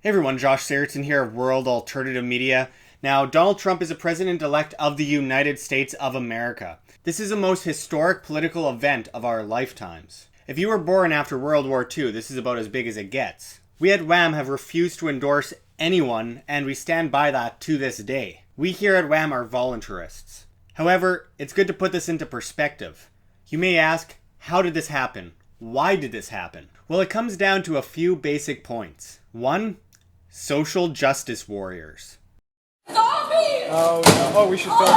Hey everyone, Josh Sigurdson here of World Alternative Media. Now, Donald Trump is the President-elect of the United States of America. This is the most historic political event of our lifetimes. If you were born after World War II, this is about as big as it gets. We at WHAM have refused to endorse anyone, and we stand by that to this day. We here at WHAM are voluntarists. However, it's good to put this into perspective. You may ask, how did this happen? Why did this happen? Well, it comes down to a few basic points. 1. Social justice warriors. Zombies! Oh, no. Oh, we should film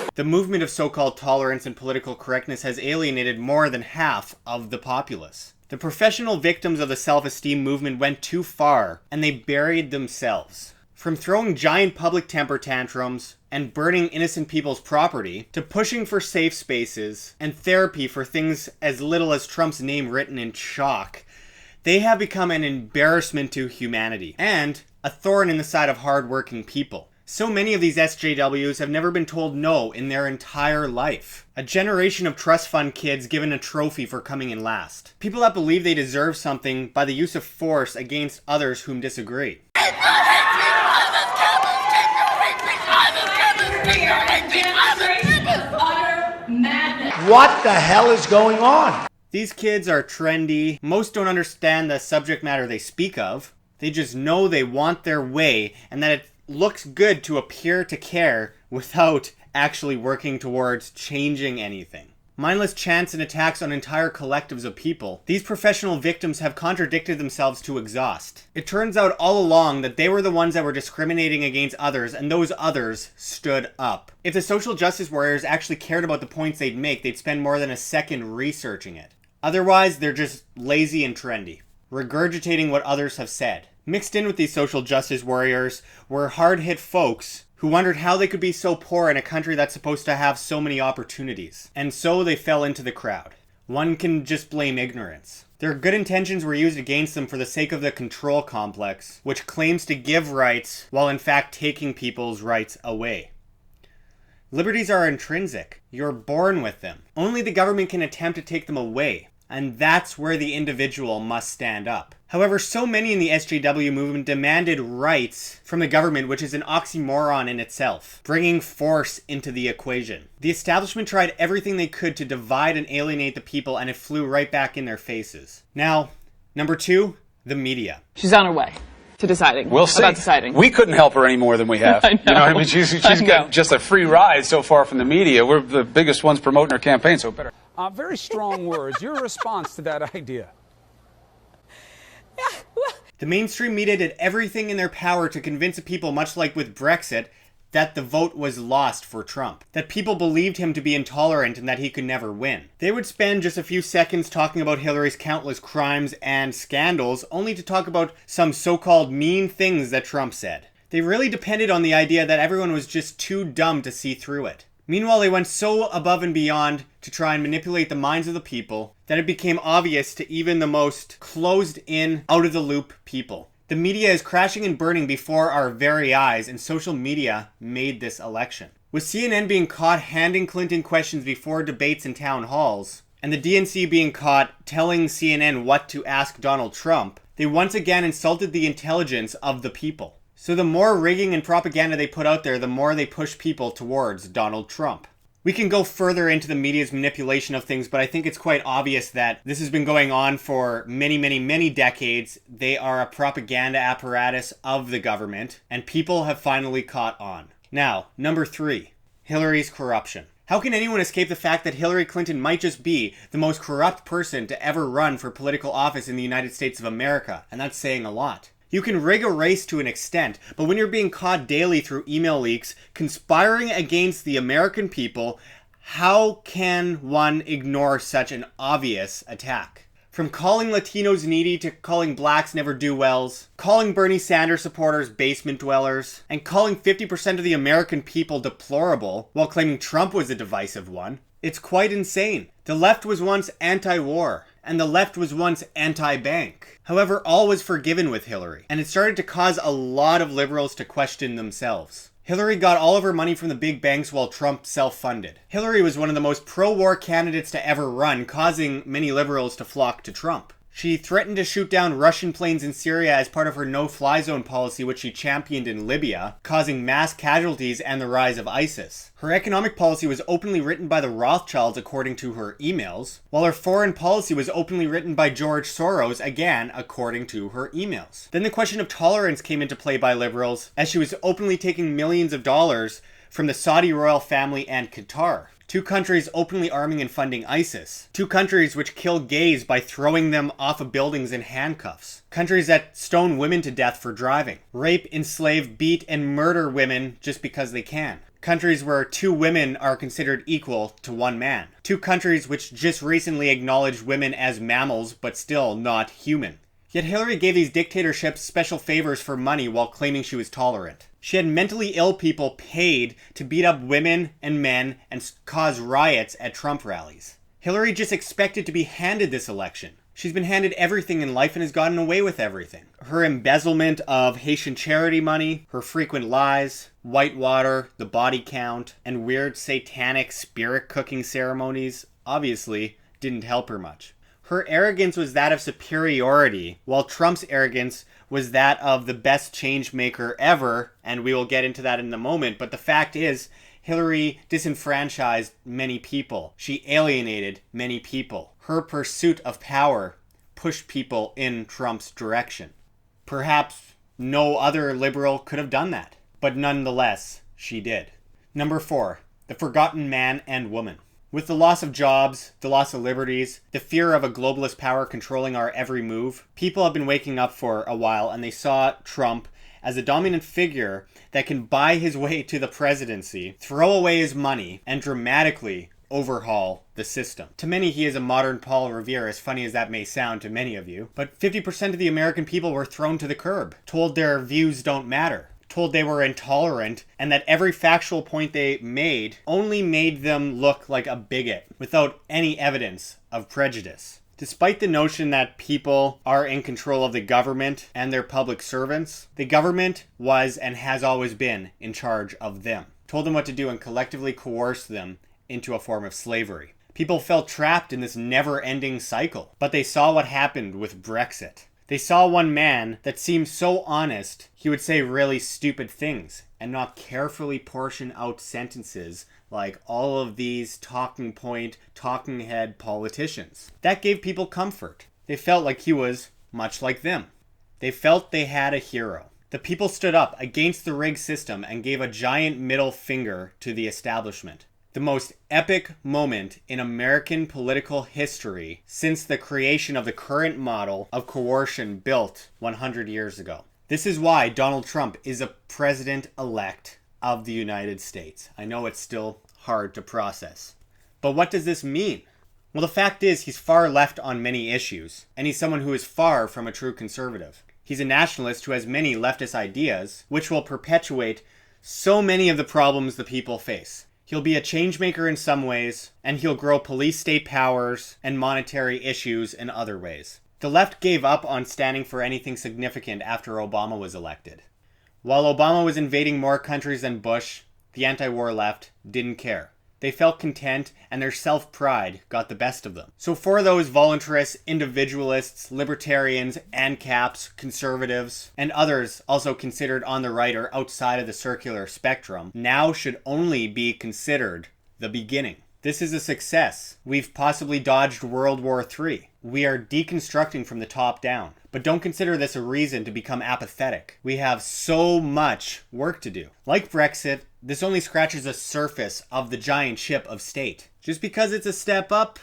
it. The movement of so-called tolerance and political correctness has alienated more than half of the populace. The professional victims of the self-esteem movement went too far, and they buried themselves. From throwing giant public temper tantrums and burning innocent people's property, to pushing for safe spaces and therapy for things as little as Trump's name written in chalk, they have become an embarrassment to humanity and a thorn in the side of hard-working people. So many of these SJWs have never been told no in their entire life. A generation of trust fund kids given a trophy for coming in last. People that believe they deserve something by the use of force against others whom disagree. What the hell is going on? These kids are trendy. Most don't understand the subject matter they speak of. They just know they want their way and that it looks good to appear to care without actually working towards changing anything. Mindless chants and attacks on entire collectives of people. These professional victims have contradicted themselves to exhaust. It turns out all along that they were the ones that were discriminating against others, and those others stood up. If the social justice warriors actually cared about the points they'd make, they'd spend more than a second researching it. Otherwise, they're just lazy and trendy, regurgitating what others have said. Mixed in with these social justice warriors were hard-hit folks who wondered how they could be so poor in a country that's supposed to have so many opportunities. And so they fell into the crowd. One can just blame ignorance. Their good intentions were used against them for the sake of the control complex, which claims to give rights while in fact taking people's rights away. Liberties are intrinsic. You're born with them. Only the government can attempt to take them away. And that's where the individual must stand up. However, so many in the SJW movement demanded rights from the government, which is an oxymoron in itself, bringing force into the equation. The establishment tried everything they could to divide and alienate the people, and it flew right back in their faces. Now, number 2, the media. She's on her way to deciding. We'll see. About deciding. We couldn't help her any more than we have. I know. You know, I mean, she's got just a free ride so far from the media. We're the biggest ones promoting her campaign, so better. Very strong words. Your response to that idea? The mainstream media did everything in their power to convince the people, much like with Brexit, that the vote was lost for Trump. That people believed him to be intolerant and that he could never win. They would spend just a few seconds talking about Hillary's countless crimes and scandals, only to talk about some so-called mean things that Trump said. They really depended on the idea that everyone was just too dumb to see through it. Meanwhile, they went so above and beyond to try and manipulate the minds of the people that it became obvious to even the most closed-in, out-of-the-loop people. The media is crashing and burning before our very eyes, and social media made this election. With CNN being caught handing Clinton questions before debates in town halls, and the DNC being caught telling CNN what to ask Donald Trump, they once again insulted the intelligence of the people. So the more rigging and propaganda they put out there, the more they push people towards Donald Trump. We can go further into the media's manipulation of things, but I think it's quite obvious that this has been going on for many decades. They are a propaganda apparatus of the government, and people have finally caught on. Now, number 3, Hillary's corruption. How can anyone escape the fact that Hillary Clinton might just be the most corrupt person to ever run for political office in the United States of America? And that's saying a lot. You can rig a race to an extent, but when you're being caught daily through email leaks, conspiring against the American people, how can one ignore such an obvious attack? From calling Latinos needy to calling blacks never-do-wells, calling Bernie Sanders supporters basement dwellers, and calling 50% of the American people deplorable while claiming Trump was a divisive one, it's quite insane. The left was once anti-war, and the left was once anti-bank. However, all was forgiven with Hillary, and it started to cause a lot of liberals to question themselves. Hillary got all of her money from the big banks while Trump self-funded. Hillary was one of the most pro-war candidates to ever run, causing many liberals to flock to Trump. She threatened to shoot down Russian planes in Syria as part of her no-fly zone policy, which she championed in Libya, causing mass casualties and the rise of ISIS. Her economic policy was openly written by the Rothschilds, according to her emails, while her foreign policy was openly written by George Soros, again, according to her emails. Then the question of tolerance came into play by liberals, as she was openly taking millions of dollars from the Saudi royal family and Qatar. 2 countries openly arming and funding ISIS. 2 countries which kill gays by throwing them off of buildings in handcuffs. Countries that stone women to death for driving. Rape, enslave, beat, and murder women just because they can. Countries where 2 women are considered equal to 1 man. 2 countries which just recently acknowledged women as mammals but still not human. Yet Hillary gave these dictatorships special favors for money while claiming she was tolerant. She had mentally ill people paid to beat up women and men and cause riots at Trump rallies. Hillary just expected to be handed this election. She's been handed everything in life and has gotten away with everything. Her embezzlement of Haitian charity money, her frequent lies, whitewater, the body count, and weird satanic spirit cooking ceremonies obviously didn't help her much. Her arrogance was that of superiority, while Trump's arrogance was that of the best change maker ever, and we will get into that in a moment, but the fact is, Hillary disenfranchised many people. She alienated many people. Her pursuit of power pushed people in Trump's direction. Perhaps no other liberal could have done that, but nonetheless, she did. Number 4, the forgotten man and woman. With the loss of jobs, the loss of liberties, the fear of a globalist power controlling our every move, people have been waking up for a while, and they saw Trump as a dominant figure that can buy his way to the presidency, throw away his money, and dramatically overhaul the system. To many, he is a modern Paul Revere, as funny as that may sound to many of you, but 50% of the American people were thrown to the curb, told their views don't matter, told they were intolerant, and that every factual point they made only made them look like a bigot without any evidence of prejudice. Despite the notion that people are in control of the government and their public servants, the government was and has always been in charge of them, told them what to do and collectively coerced them into a form of slavery. People felt trapped in this never-ending cycle, but they saw what happened with Brexit. They saw one man that seemed so honest, he would say really stupid things and not carefully portion out sentences like all of these talking point, talking head politicians. That gave people comfort. They felt like he was much like them. They felt they had a hero. The people stood up against the rigged system and gave a giant middle finger to the establishment. The most epic moment in American political history since the creation of the current model of coercion built 100 years ago. This is why Donald Trump is a president-elect of the United States. I know it's still hard to process. But what does this mean? Well, the fact is he's far left on many issues, and he's someone who is far from a true conservative. He's a nationalist who has many leftist ideas, which will perpetuate so many of the problems the people face. He'll be a changemaker in some ways, and he'll grow police state powers and monetary issues in other ways. The left gave up on standing for anything significant after Obama was elected. While Obama was invading more countries than Bush, the anti-war left didn't care. They felt content, and their self-pride got the best of them. So for those voluntarists, individualists, libertarians, ANCAPs, conservatives, and others also considered on the right or outside of the circular spectrum, now should only be considered the beginning. This is a success. We've possibly dodged World War III. We are deconstructing from the top down. But don't consider this a reason to become apathetic. We have so much work to do. Like Brexit, this only scratches the surface of the giant ship of state. Just because it's a step up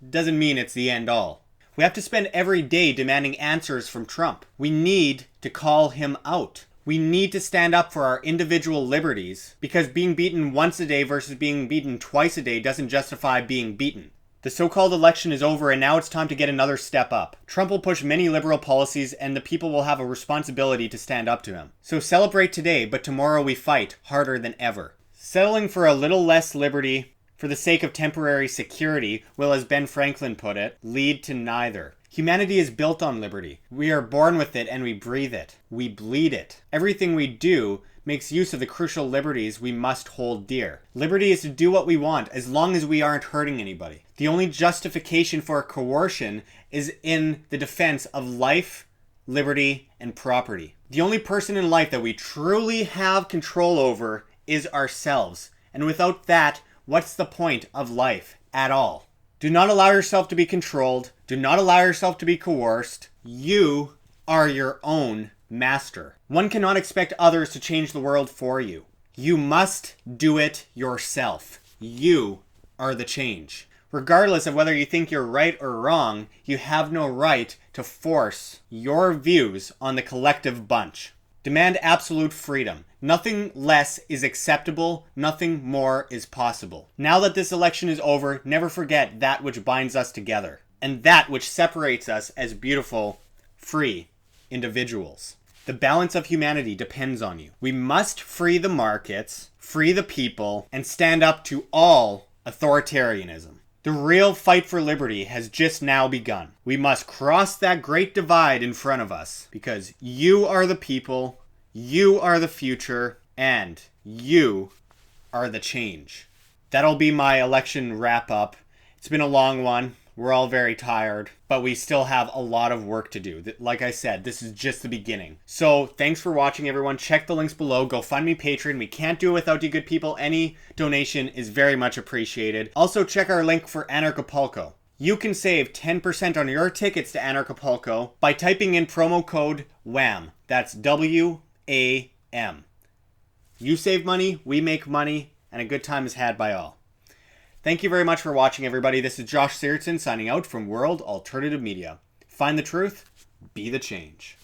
doesn't mean it's the end all. We have to spend every day demanding answers from Trump. We need to call him out. We need to stand up for our individual liberties, because being beaten once a day versus being beaten twice a day doesn't justify being beaten. The so-called election is over, and now it's time to get another step up. Trump will push many liberal policies, and the people will have a responsibility to stand up to him. So celebrate today, but tomorrow we fight harder than ever. Settling for a little less liberty for the sake of temporary security will, as Ben Franklin put it, lead to neither. Humanity is built on liberty. We are born with it and we breathe it. We bleed it. Everything we do makes use of the crucial liberties we must hold dear. Liberty is to do what we want as long as we aren't hurting anybody. The only justification for coercion is in the defense of life, liberty, and property. The only person in life that we truly have control over is ourselves. And without that, what's the point of life at all? Do not allow yourself to be controlled. Do not allow yourself to be coerced. You are your own master. One cannot expect others to change the world for you. You must do it yourself. You are the change. Regardless of whether you think you're right or wrong, you have no right to force your views on the collective bunch. Demand absolute freedom. Nothing less is acceptable. Nothing more is possible. Now that this election is over, never forget that which binds us together, and that which separates us as beautiful, free individuals. The balance of humanity depends on you. We must free the markets, free the people, and stand up to all authoritarianism. The real fight for liberty has just now begun. We must cross that great divide in front of us, because you are the people, you are the future, and you are the change. That'll be my election wrap up. It's been a long one. We're all very tired, but we still have a lot of work to do. Like I said, this is just the beginning. So thanks for watching, everyone. Check the links below. Go find me Patreon. We can't do it without you good people. Any donation is very much appreciated. Also check our link for Anarchapulco. You can save 10% on your tickets to Anarchapulco by typing in promo code WAM. That's WAM. You save money, we make money, and a good time is had by all. Thank you very much for watching, everybody. This is Josh Sigurdson signing out from World Alternative Media. Find the truth, be the change.